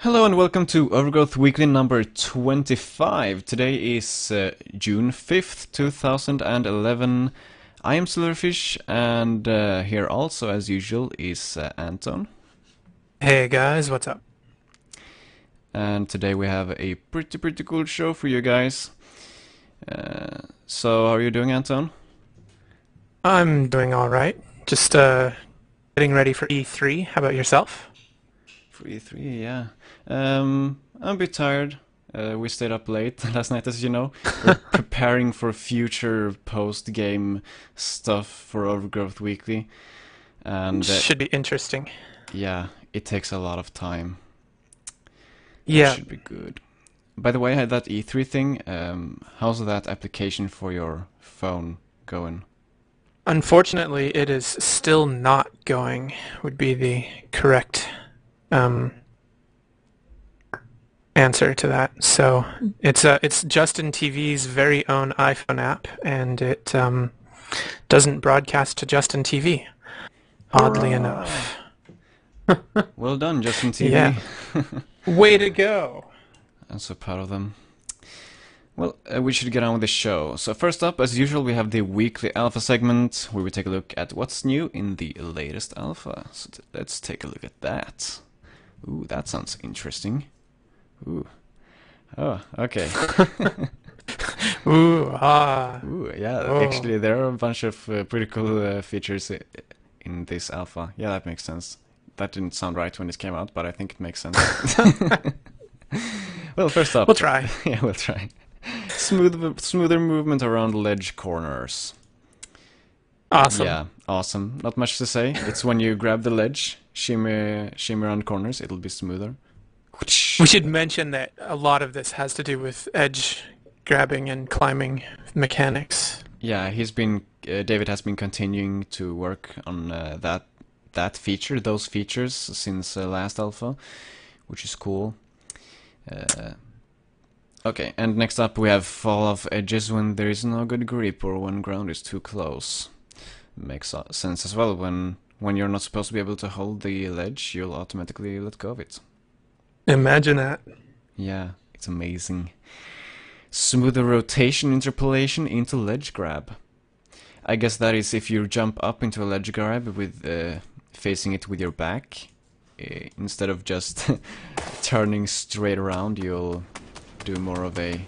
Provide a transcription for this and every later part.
Hello and welcome to Overgrowth Weekly number 25. Today is June 5th, 2011. I am Silverfish, and here also, as usual, is Anton. Hey guys, what's up? And today we have a pretty cool show for you guys. So, how are you doing, Anton? I'm doing all right. Just getting ready for E3. How about yourself? For E3, yeah. I'm a bit tired. We stayed up late last night, as you know. We're preparing for future post-game stuff for Overgrowth Weekly. And Should be interesting. yeah, it takes a lot of time. That Yeah, should be good. By the way, that E3 thing, how's that application for your phone going? unfortunately, it is still not going, would be the correct um, answer to that. So it's Justin TV's very own iPhone app, and it doesn't broadcast to Justin TV, oddly Hurrah! enough. Well done, Justin Yeah, TV. way to go. I'm so proud of them. Well, we should get on with the show. So first up, as usual, we have the weekly alpha segment, where we take a look at what's new in the latest alpha. So let's take a look at that. Ooh, that sounds interesting. Ooh. Oh, okay. Ooh, ah, Ooh, yeah, oh. actually there are a bunch of pretty cool features in this alpha. Yeah, that makes sense. That didn't sound right when it came out, but I think it makes sense. Well, first up... We'll try. Yeah, we'll try. Smoother movement around ledge corners. Awesome. Yeah, awesome. Not much to say. It's when you grab the ledge, shimmy around corners, it'll be smoother. We should mention that a lot of this has to do with edge grabbing and climbing mechanics. Yeah, David has been continuing to work on those features since last alpha, which is cool. Okay, and next up we have fall off edges when there is no good grip or when ground is too close. Makes sense as well. When you're not supposed to be able to hold the ledge, you'll automatically let go of it. Imagine that. Yeah, it's amazing. Smoother rotation interpolation into ledge grab. I guess that is if you jump up into a ledge grab with facing it with your back, instead of just turning straight around, you'll do more of a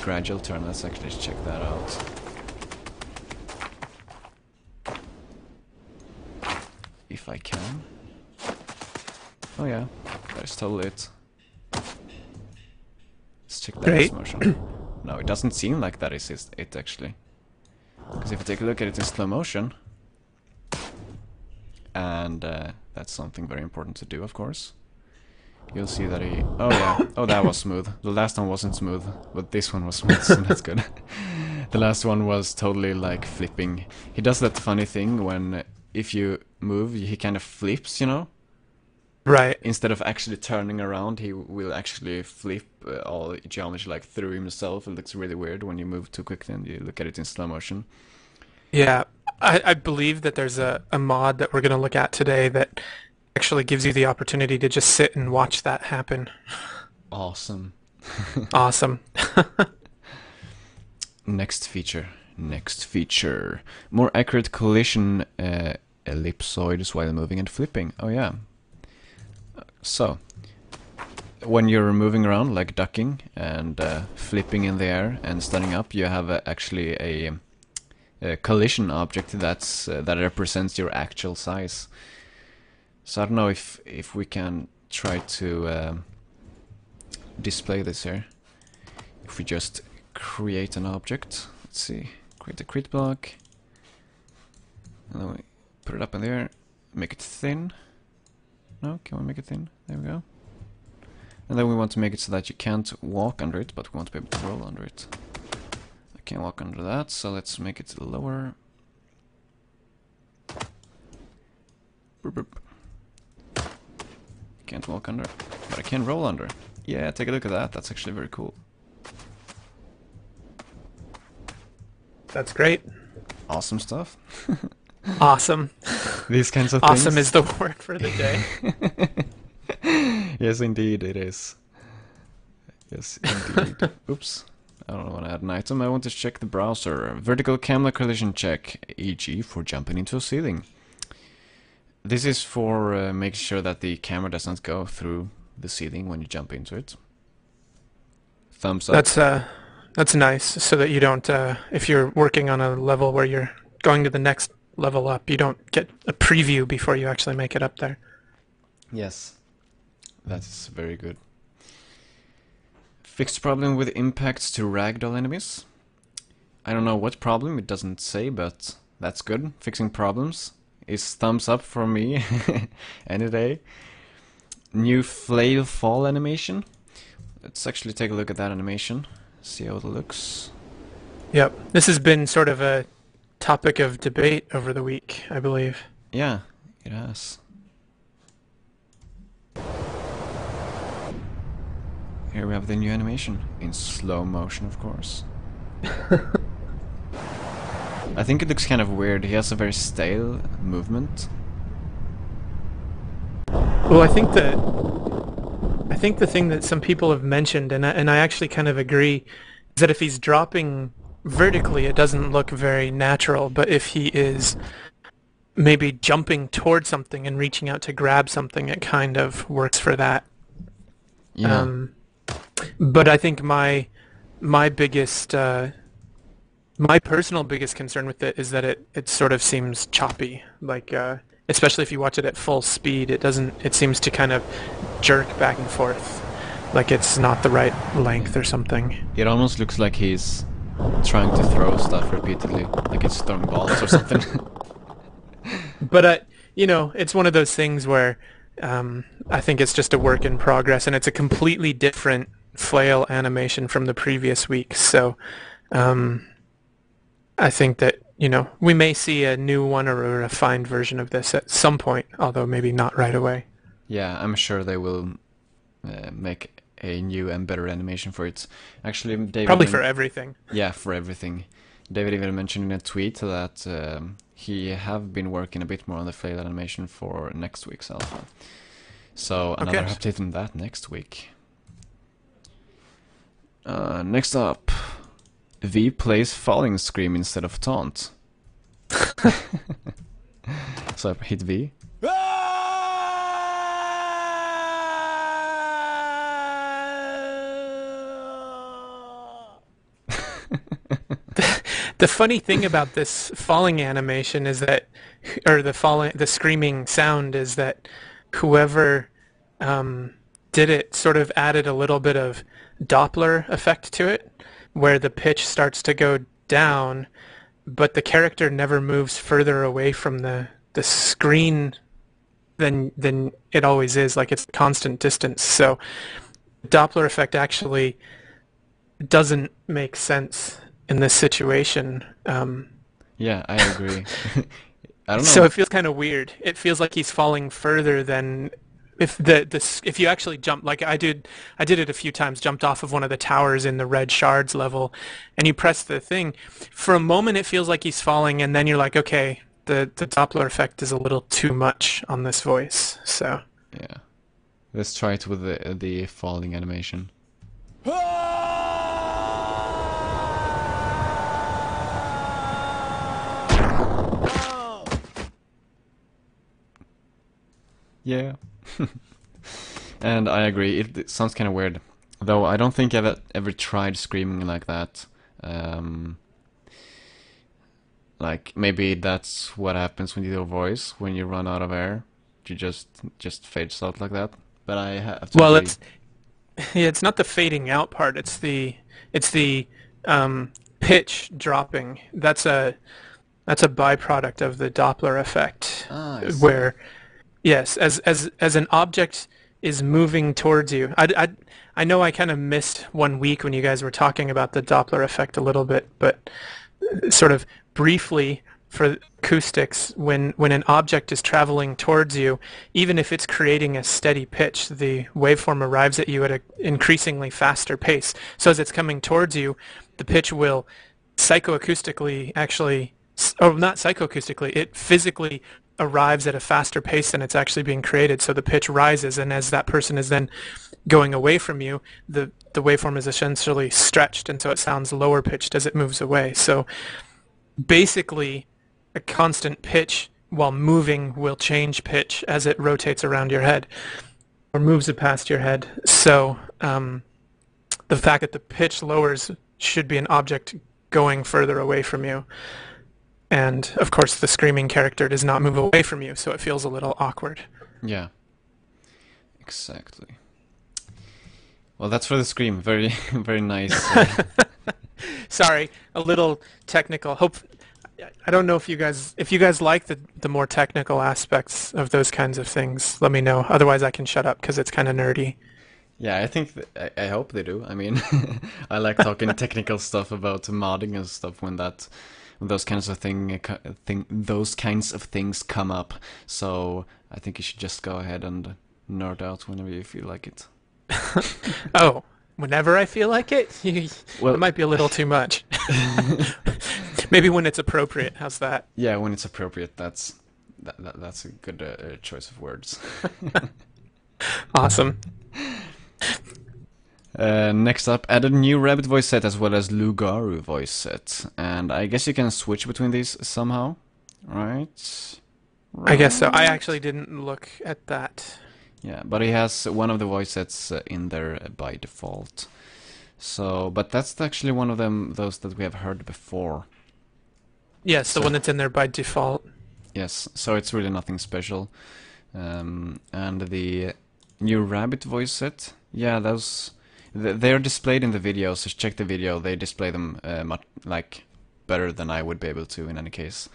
gradual turn. Let's actually check that out. If I can. Oh yeah, that is totally it. Let's check that Great. motion. No, it doesn't seem like that is it actually. Because if you take a look at it in slow motion, and that's something very important to do, of course, you'll see that oh yeah, oh that was smooth. The last one wasn't smooth, but this one was smooth, so that's good. The last one was totally like flipping. He does that funny thing when if you move, he kind of flips, you know? Right. Instead of actually turning around, he will actually flip all geometry like through himself. It looks really weird when you move too quickly and you look at it in slow motion. Yeah. I believe that there's a mod that we're going to look at today that actually gives you the opportunity to just sit and watch that happen. Awesome. Awesome. Next feature. More accurate collision ellipsoids while moving and flipping. Oh yeah. So, when you're moving around, like ducking and flipping in the air and standing up, you have actually a collision object that represents your actual size. So I don't know if we can try to display this here. If we just create an object, let's see, create a crit block, and then we put it up in there, make it thin. No, can we make it thin? There we go. And then we want to make it so that you can't walk under it, but we want to be able to roll under it. I can't walk under that, so let's make it lower. Burp, burp. Can't walk under, but I can roll under. Yeah, take a look at that. That's actually very cool. That's great. Awesome stuff. Awesome. These kinds of Awesome things. is the word for the day. Yes, indeed, it is. Yes, indeed. Oops. I don't want to add an item. I want to check the browser. Vertical camera collision check, e.g. for jumping into a ceiling. This is for making sure that the camera doesn't go through the ceiling when you jump into it. Thumbs up. That's nice, so that you don't, if you're working on a level where you're going to the next level up, you don't get a preview before you actually make it up there. Yes, that's very good. Fixed problem with impacts to ragdoll enemies. I don't know what problem, it doesn't say, but that's good. Fixing problems is thumbs up for me any day. New flail fall animation. Let's actually take a look at that animation, see how it looks. Yep, this has been sort of a topic of debate over the week, I believe. Yeah, it has. Here we have the new animation, in slow motion of course. I think it looks kind of weird, he has a very stale movement. Well, I think the thing that some people have mentioned, and I actually kind of agree, is that if he's dropping vertically, it doesn't look very natural, but if he is maybe jumping towards something and reaching out to grab something, it kind of works for that. Yeah. But I think my biggest, my personal biggest concern with it is that it sort of seems choppy, like especially if you watch it at full speed, it seems to kind of jerk back and forth, like it's not the right length or something. It almost looks like he's trying to throw stuff repeatedly, like he's throwing balls or something. But it's one of those things where I think it's just a work in progress, and it's a completely different flail animation from the previous week. So I think that we may see a new one or a refined version of this at some point, although maybe not right away. Yeah, I'm sure they will make a new and better animation for it. Actually, David... Probably for everything. Yeah, for everything. David even mentioned in a tweet that he have been working a bit more on the flail animation for next week's alpha. So another update on that next week. Next up, V plays falling scream instead of taunt. So I hit V. The funny thing about this falling animation is that, or the screaming sound is that whoever did it sort of added a little bit of Doppler effect to it, where the pitch starts to go down, but the character never moves further away from the screen than it always is, like it's a constant distance. So Doppler effect actually doesn't make sense in this situation. Yeah, I agree. I don't know. So it feels kind of weird. It feels like he's falling further than if if you actually jump, like I did it a few times, jumped off of one of the towers in the red shards level, and you press the thing. For a moment, it feels like he's falling, and then you're like, okay, the Doppler effect is a little too much on this voice. So yeah, let's try it with the falling animation. Yeah. And I agree, it sounds kind of weird. Though I don't think I've ever tried screaming like that. Like, maybe that's what happens with your voice, when you run out of air. You just fades out like that. But I have to agree. It's not the fading out part, it's the pitch dropping. That's a byproduct of the Doppler effect. Where, yes, as an object is moving towards you. I know I kind of missed 1 week when you guys were talking about the Doppler effect a little bit, but sort of briefly for acoustics, when an object is traveling towards you, even if it's creating a steady pitch, the waveform arrives at you at an increasingly faster pace. So as it's coming towards you, the pitch will psychoacoustically actually, or not psychoacoustically, it physically arrives at a faster pace than it's actually being created, so the pitch rises, and as that person is then going away from you, the waveform is essentially stretched, and so it sounds lower pitched as it moves away. So basically, a constant pitch while moving will change pitch as it rotates around your head or moves it past your head. So the fact that the pitch lowers should be an object going further away from you. And, of course, the screaming character does not move away from you, so it feels a little awkward. Yeah, exactly. Well, that's for the scream. Very, very nice. Sorry, a little technical. I don't know if you guys like the more technical aspects of those kinds of things. Let me know. Otherwise, I can shut up because it's kind of nerdy. Yeah, I think I hope they do. I mean, I like talking technical stuff about modding and stuff when those kinds of things come up. So I think you should just go ahead and nerd out whenever you feel like it. Oh, whenever I feel like it? Well, it might be a little too much. Maybe when it's appropriate. How's that? Yeah, when it's appropriate. That's a good choice of words. Awesome. Next up, added new Rabbit voice set as well as Lugaru voice set, and I guess you can switch between these somehow, right? I guess so. I actually didn't look at that. Yeah, but he has one of the voice sets in there by default. So, but that's actually one of those that we have heard before. Yes, the one that's in there by default. Yes, so it's really nothing special. And the new Rabbit voice set, yeah, they're displayed in the video, so check the video. They display them much better than I would be able to in any case,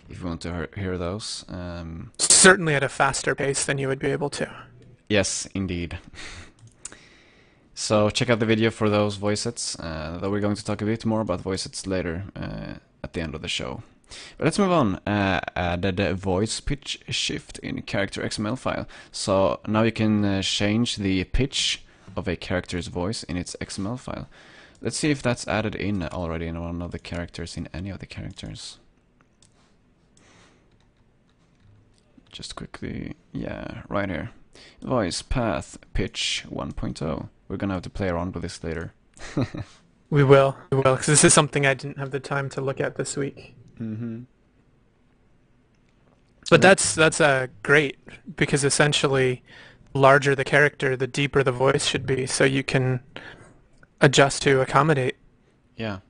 if you want to hear those. Certainly at a faster pace than you would be able to. Yes, indeed. So check out the video for those voice sets, though we're going to talk a bit more about voice sets later at the end of the show. But let's move on. Added a voice pitch shift in character XML file. So now you can change the pitch of a character's voice in its XML file. Let's see if that's added in already in one of the characters, in any of the characters. Just quickly, yeah, right here. Voice, path, pitch 1.0. We're gonna have to play around with this later. We will, because this is something I didn't have the time to look at this week. Mm-hmm. But that's great, because essentially, the larger the character, the deeper the voice should be, so you can adjust to accommodate. Yeah.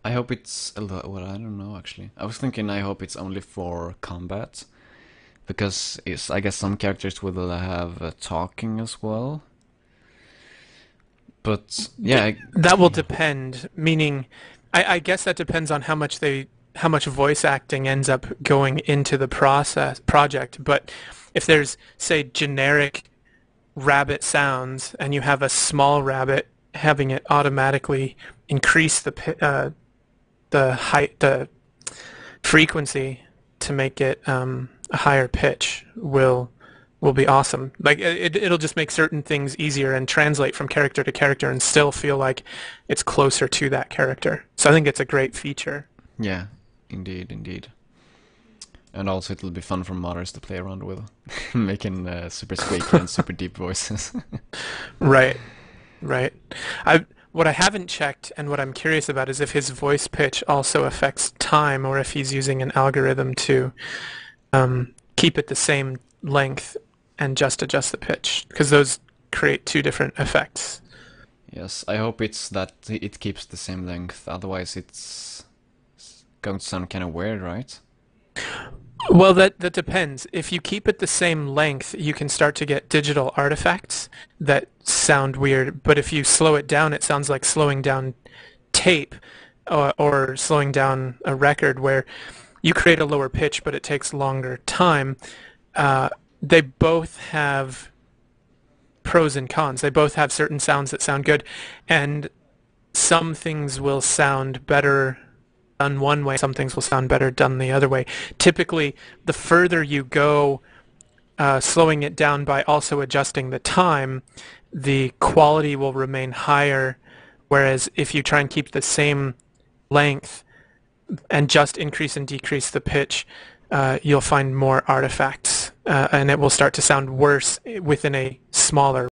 I hope it's a lot. Well, I don't know actually. I was thinking I hope it's only for combat, because I guess some characters will have talking as well. But yeah, that will depend. Meaning, I guess that depends on how much voice acting ends up going into the project. But if there's, say, generic rabbit sounds, and you have a small rabbit, having it automatically increase the height, the frequency to make it a higher pitch will be awesome. Like it'll just make certain things easier and translate from character to character and still feel like it's closer to that character. So I think it's a great feature. Yeah, indeed. And also it'll be fun for modders to play around with, making super squeaky and super deep voices. Right. What I haven't checked and what I'm curious about is if his voice pitch also affects time, or if he's using an algorithm to keep it the same length and just adjust the pitch, because those create two different effects. Yes, I hope it's that it keeps the same length, otherwise it's going to sound kind of weird, right? Well, that depends. If you keep it the same length, you can start to get digital artifacts that sound weird, but if you slow it down, it sounds like slowing down tape or slowing down a record, where you create a lower pitch but it takes longer time. They both have pros and cons. They both have certain sounds that sound good, and some things will sound better done one way, some things will sound better done the other way. Typically, the further you go, slowing it down by also adjusting the time, the quality will remain higher, whereas if you try and keep the same length and just increase and decrease the pitch, you'll find more artifacts, and it will start to sound worse within a smaller